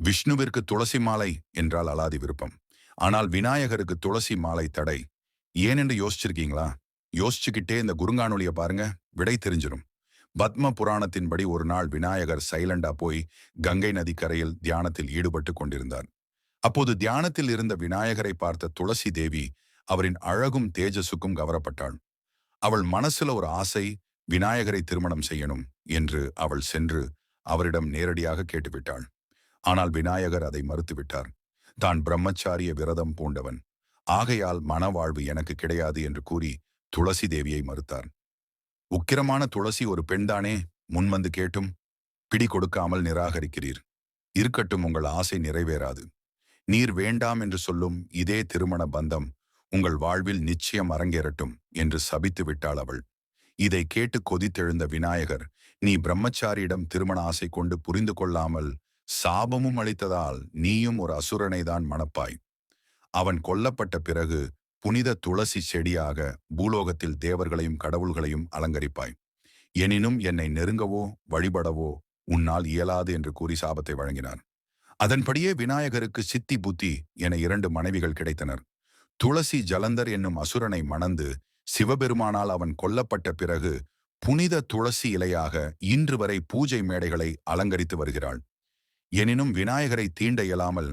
விஷ்ணுவிற்கு துளசி மாலை என்றால் அலாதி விருப்பம். ஆனால் விநாயகருக்கு துளசி மாலை தடை. ஏனென்று யோசிச்சிருக்கீங்களா? யோசிச்சுக்கிட்டே இந்த குறுங்காணொளிய பாருங்க, விடை தெரிஞ்சிடும். பத்ம புராணத்தின்படி ஒரு நாள் விநாயகர் சைலண்டா போய் கங்கை நதிக்கரையில் தியானத்தில் ஈடுபட்டு கொண்டிருந்தார். அப்போது தியானத்தில் இருந்த விநாயகரை பார்த்த துளசி தேவி அவரின் அழகும் தேஜஸுக்கும் கவரப்பட்டாள். அவள் மனசுல ஒரு ஆசை, விநாயகரை திருமணம் செய்யணும் என்று அவள் சென்று அவரிடம் நேரடியாக கேட்டுவிட்டாள். ஆனால் விநாயகர் அதை மறுத்துவிட்டார். தான் பிரம்மச்சாரிய விரதம் பூண்டவன், ஆகையால் மனவாழ்வு எனக்கு கிடையாது என்று கூறி துளசி தேவியை மறுத்தார். உக்கிரமான துளசி ஒரு பெண்தானே, முன்வந்து கேட்டும் பிடி கொடுக்காமல் நிராகரிக்கிறீர். இருக்கட்டும், உங்கள் ஆசை நிறைவேறாது. நீர் வேண்டாம் என்று சொல்லும் இதே திருமண பந்தம் உங்கள் வாழ்வில் நிச்சயம் அரங்கேறட்டும் என்று சபித்து விட்டாள் அவள். இதை கேட்டு கொதித்தெழுந்த விநாயகர், நீ பிரம்மச்சாரியிடம் திருமண ஆசை கொண்டு புரிந்து கொள்ளாமல் சாபமும் அளித்ததால் நீயும் ஒரு அசுரனைதான் மணப்பாய். அவன் கொல்லப்பட்ட பிறகு புனித துளசி செடியாக பூலோகத்தில் தேவர்களையும் கடவுள்களையும் அலங்கரிப்பாய். எனினும் என்னை நெருங்கவோ வழிபடவோ உன்னால் இயலாது என்று கூறி சாபத்தை வழங்கினார். அதன்படியே விநாயகருக்கு சித்தி புத்தி என 2 மனைவிகள் கிடைத்தனர். துளசி ஜலந்தர் என்னும் அசுரனை மணந்து சிவபெருமானால் அவன் கொல்லப்பட்ட பிறகு புனித துளசி இலையாக இன்று வரை பூஜை மேடைகளை அலங்கரித்து வருகிறாள். எனினும் விநாயகரை தீண்ட இயலாமல்